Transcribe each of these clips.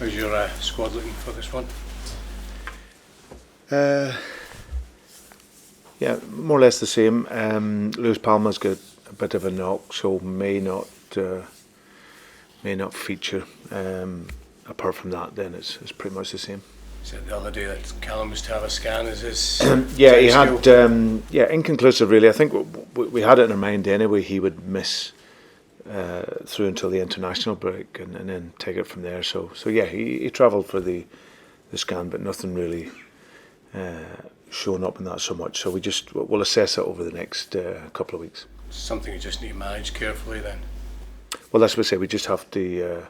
How's your squad looking for this one? Yeah, more or less the same. Luis Palma's got a bit of a knock, so may not feature. Apart from that, then it's pretty much the same. You said the other day that Callum was to have a scan. Is this? Yeah, he had. Inconclusive really. I think we had it in our mind anyway. He would miss through until the international break, and then take it from there. So yeah, he travelled for the scan, but nothing really showing up in that so much. So we'll assess it over the next couple of weeks. Something you just need to manage carefully then. Well, that's what I say. We just have to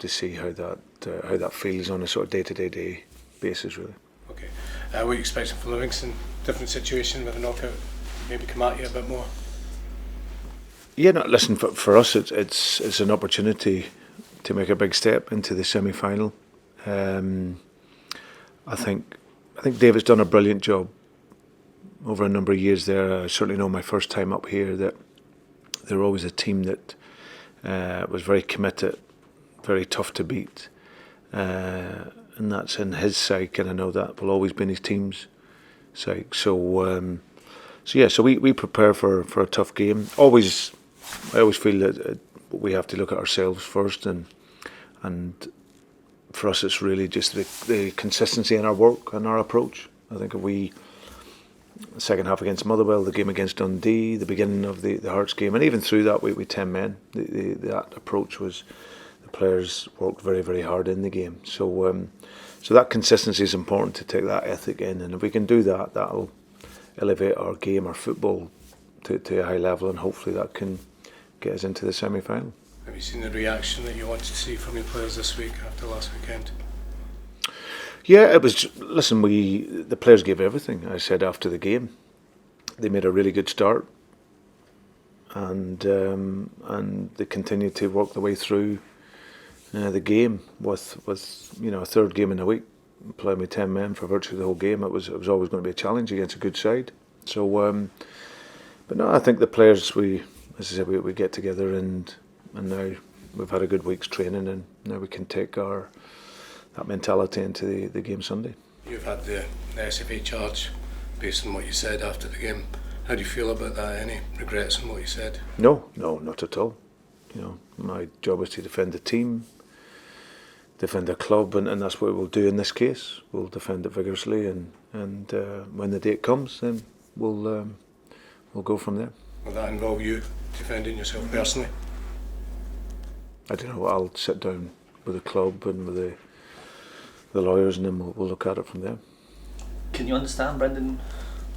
see how that feels on a sort of day basis, really. Okay. What are you expecting from Livingston? Different situation with a knockout. Maybe come at you a bit more. Yeah, no. Listen, for us, it's an opportunity to make a big step into the semi-final. I think David's done a brilliant job over a number of years there. I certainly know my first time up here that they're always a team that was very committed, very tough to beat, and that's in his psyche, and I know that will always be in his team's psyche. So we prepare for a tough game. I always feel that we have to look at ourselves first, and for us it's really just the consistency in our work and our approach. I think if the second half against Motherwell, the game against Dundee, the beginning of the Hearts game, and even through that we 10 men, that approach was, the players worked very, very hard in the game. So that consistency is important, to take that ethic in, and if we can do that, that'll elevate our game, our football to a high level, and hopefully that can get us into the semi-final. Have you seen the reaction that you wanted to see from your players this week after last weekend? Yeah, it was. Listen, the players gave everything. I said after the game, they made a really good start, and they continued to work their way through the game with a third game in a week, playing with 10 men for virtually the whole game. It was always going to be a challenge against a good side. So, but no, I think the players, as I said, we get together, and now we've had a good week's training, and now we can take that mentality into the game Sunday. You've had the SFA charge based on what you said after the game. How do you feel about that? Any regrets on what you said? No, not at all. My job is to defend the team, defend the club, and that's what we'll do in this case. We'll defend it vigorously, and when the date comes, then we'll go from there. Will that involve you defending yourself personally? I don't know. I'll sit down with the club and with the lawyers, and then we'll look at it from there. Can you understand, Brendan,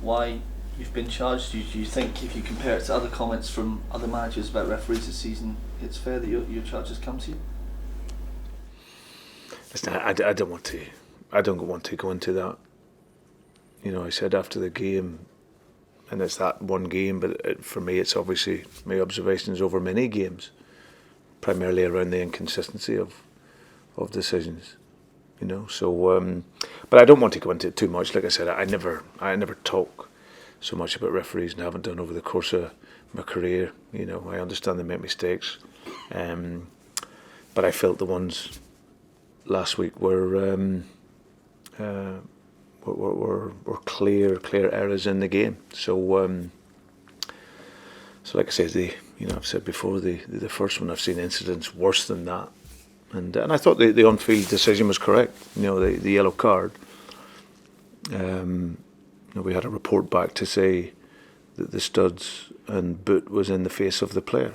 why you've been charged? Do you think, if you compare it to other comments from other managers about referees this season, it's fair that your charges come to you? Listen, I don't want to go into that. I said after the game, and it's that one game, but for me, it's obviously my observations over many games, primarily around the inconsistency of decisions. So but I don't want to go into it too much. Like I said, I never talk so much about referees, and haven't done over the course of my career. I understand they make mistakes, but I felt the ones last week were clear errors in the game. So like I said, I've said before, the first one, I've seen incidents worse than that. And I thought the on-field decision was correct. The yellow card. We had a report back to say that the studs and boot was in the face of the player,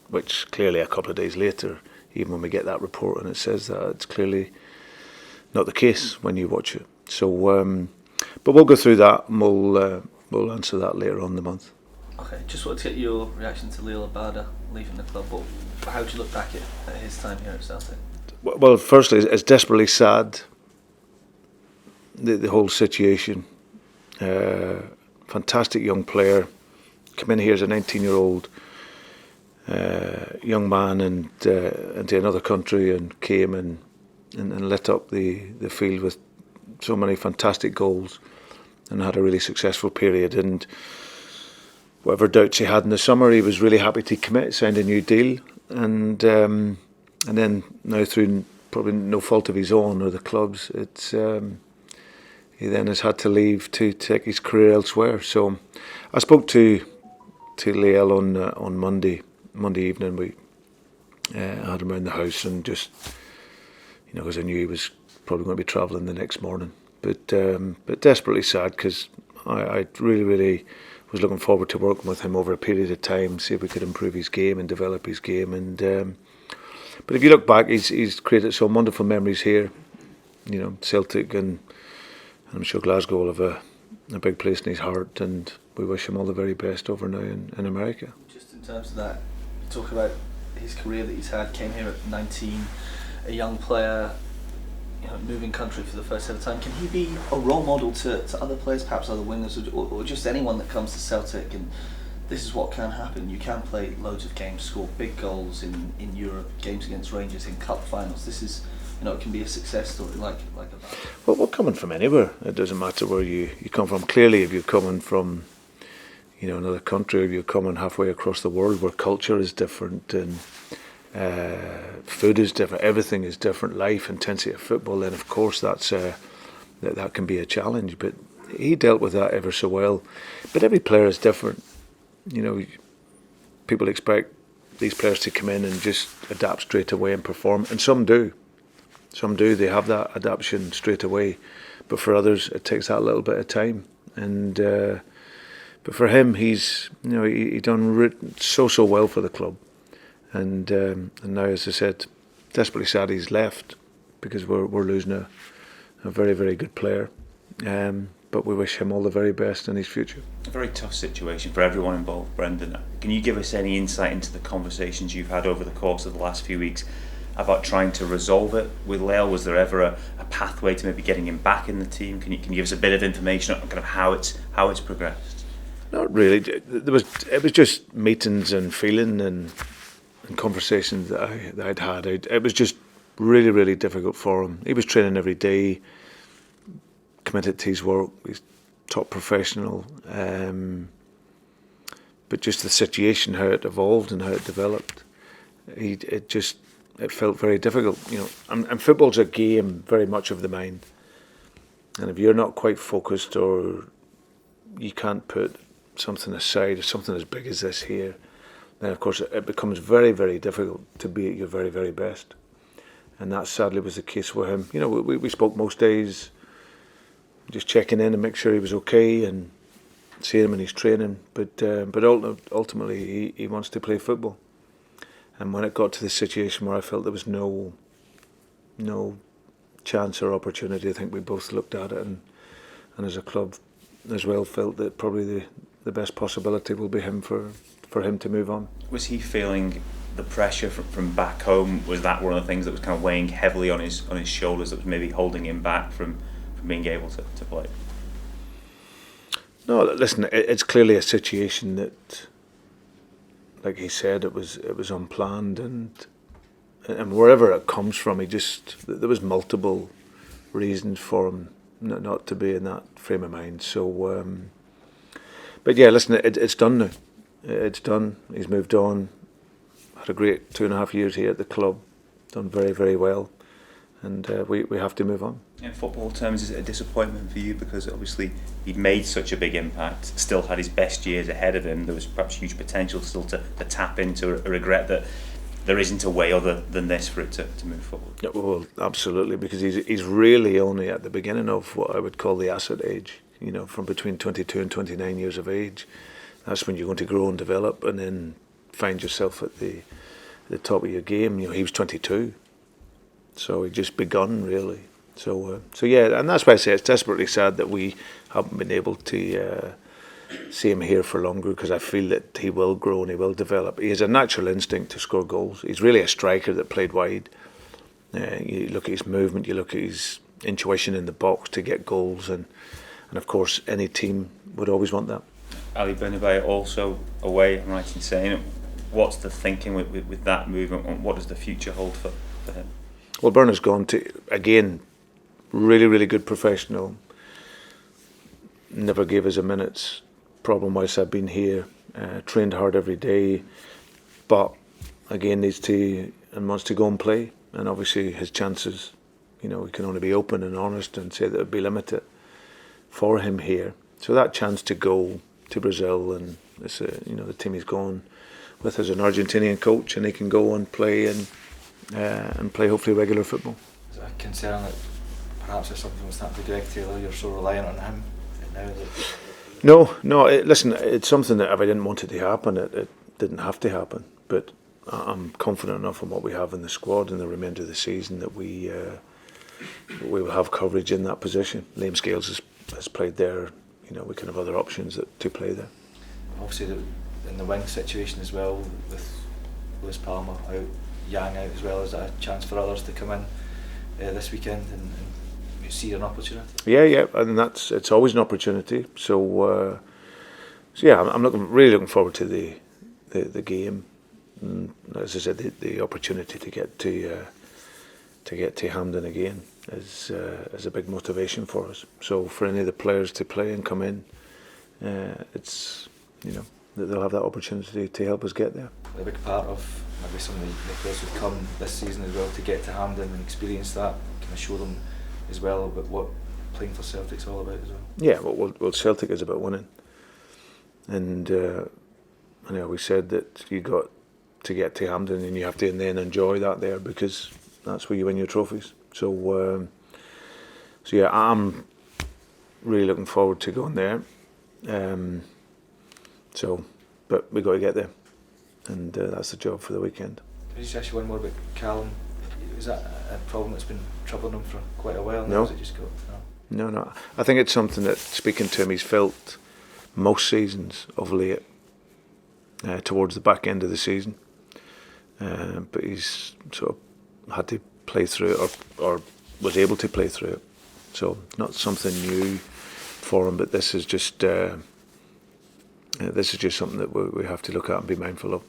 which clearly a couple of days later, even when we get that report and it says that, it's clearly not the case when you watch it. So, but we'll go through that, and we'll answer that later on in the month. Okay, just wanted to get your reaction to Leo Abada leaving the club. How do you look back at his time here at Celtic? Well, firstly, it's desperately sad, the whole situation. Fantastic young player, come in here as a 19-year-old young man, and into another country, and came and lit up the field with so many fantastic goals, and had a really successful period. And whatever doubts he had in the summer, he was really happy to commit, signed a new deal, and then now through probably no fault of his own or the club's. It's he then has had to leave to take his career elsewhere. So I spoke to Liel on Monday evening. We had him around the house and just, because I knew he was probably going to be travelling the next morning. But desperately sad, because I really was looking forward to working with him over a period of time, see if we could improve his game and develop his game. And but if you look back, he's created some wonderful memories here. Celtic, and I'm sure Glasgow will have a big place in his heart, and we wish him all the very best over now in America. Just in terms of that, you talk about his career that he's had, came here at 19, a young player, moving country for the first ever time. Can he be a role model to other players, perhaps other wingers, or just anyone that comes to Celtic? And this is what can happen. You can play loads of games, score big goals in Europe, games against Rangers in cup finals. This is, it can be a success story like a bad. Well, we're coming from anywhere. It doesn't matter where you come from. Clearly, if you're coming from another country, or if you're coming halfway across the world where culture is different and food is different, everything is different, life, intensity of football, then of course that can be a challenge. But he dealt with that ever so well. But every player is different. People expect these players to come in and just adapt straight away and perform, and some do. They have that adaptation straight away, but for others it takes that little bit of time. And but for him, he's he done so well for the club. And now, as I said, desperately sad he's left, because we're losing a very, very good player. But we wish him all the very best in his future. A very tough situation for everyone involved, Brendan. Can you give us any insight into the conversations you've had over the course of the last few weeks about trying to resolve it with Lale? Was there ever a pathway to maybe getting him back in the team? Can you give us a bit of information on kind of how it's progressed? Not really. It was just meetings and feeling and conversations that I'd had. It was just really, really difficult for him. He was training every day, committed to his work. He's top professional. But just the situation, how it evolved and how it developed, it felt very difficult. And football's a game very much of the mind. And if you're not quite focused, or you can't put something aside, or something as big as this here, then of course it becomes very, very difficult to be at your very, very best. And that sadly was the case with him. We spoke most days, just checking in and make sure he was okay and seeing him in his training. But ultimately he wants to play football. And when it got to the situation where I felt there was no chance or opportunity, I think we both looked at it and as a club as well felt that probably the best possibility will be him for him to move on. Was he feeling the pressure from back home? Was that one of the things that was kind of weighing heavily on his shoulders, that was maybe holding him back from being able to play? No, listen, it's clearly a situation that, like he said, it was unplanned, and wherever it comes from, there was multiple reasons for him not to be in that frame of mind. So, but yeah, listen, it's done now. It's done. He's moved on. Had a great 2.5 years here at the club. Done very, very well, and we have to move on. In football terms, is it a disappointment for you, because obviously he'd made such a big impact, still had his best years ahead of him, there was perhaps huge potential still to tap into, a regret that there isn't a way other than this for it to move forward? Yeah, well, absolutely, because he's really only at the beginning of what I would call the asset age, from between 22 and 29 years of age. That's when you're going to grow and develop and then find yourself at the top of your game. He was 22, so he'd just begun really. So yeah, and that's why I say it's desperately sad that we haven't been able to see him here for longer, because I feel that he will grow and he will develop. He has a natural instinct to score goals. He's really a striker that played wide. You look at his movement, you look at his intuition in the box to get goals, and of course any team would always want that. Ali Bernabei also away, I'm right in saying it. What's the thinking with that movement, and what does the future hold for him? Well, Bernard's gone to, again, really, really good professional. Never gave us a minute's problem whilst I've been here. Trained hard every day, but again needs to and wants to go and play. and obviously his chances, we can only be open and honest and say that it would be limited for him here. So that chance to go to Brazil, and it's the team he's gone with as an Argentinian coach, and he can go and play and play hopefully regular football. Is it a concern that perhaps if something was happening to Greg Taylor, you're so reliant on him now that... No. Listen, it's something that if I didn't want it to happen, it didn't have to happen. But I'm confident enough in what we have in the squad in the remainder of the season that we will have coverage in that position. Liam Scales has played there. We can have other options to play there. Obviously, in the wing situation as well, with Lewis Palmer out, Yang out as well, is that a chance for others to come in this weekend and see an opportunity? Yeah, and it's always an opportunity. So yeah, I'm really looking forward to the game. And as I said, the opportunity to get to Hampden again is a big motivation for us. So for any of the players to play and come in, it's they'll have that opportunity to help us get there. A big part of maybe some of the players who've come this season as well to get to Hampden and experience that, kind of show them as well about what playing for Celtic's all about as well. Yeah, well, Celtic is about winning, and I always said that you got to get to Hampden and you have to then enjoy that there, because that's where you win your trophies. So yeah, I'm really looking forward to going there. But we got to get there, and that's the job for the weekend. Can I just ask you one more about Callum? Is that a problem that's been troubling him for quite a while now? No. Has it just got, No. I think it's something that, speaking to him, he's felt most seasons of late, towards the back end of the season. But he's sort of had to play through it, or was able to play through it. So not something new for him, but this is just something that we have to look at and be mindful of.